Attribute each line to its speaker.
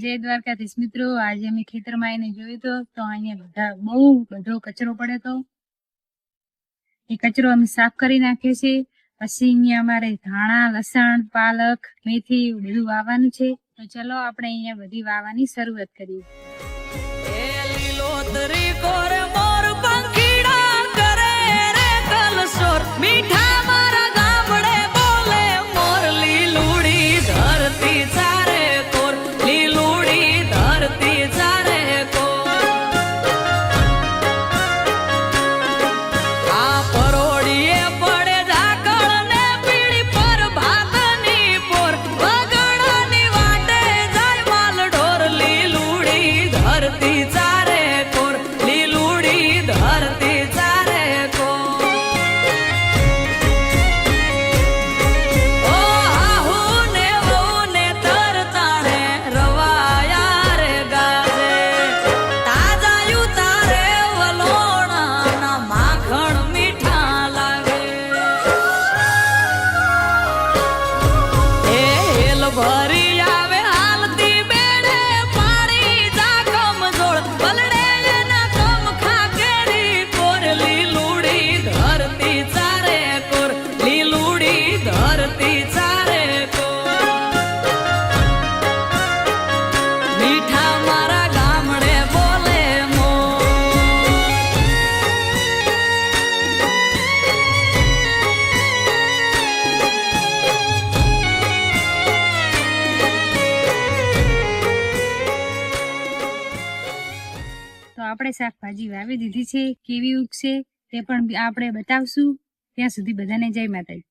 Speaker 1: જય દ્વારકાધીશ મિત્રો, આજે અમે ખેતરમાં આવીને જોયું તો અહીંયા બહુ બધો કચરો પડે તો એ કચરો અમે સાફ કરી નાખ્યો છે. પછી અહીંયા અમારે ધાણા, લસણ, પાલક, મેથી બધું વાવવાનું છે. તો ચલો આપણે અહીંયા બધી વાવવાની શરૂઆત કરીએ. તો આપણે શાકભાજી વાવી દીધી છે. કેવી ઉગશે તે પણ આપણે બતાવશું. ત્યાં સુધી બધાને જય માતાજી.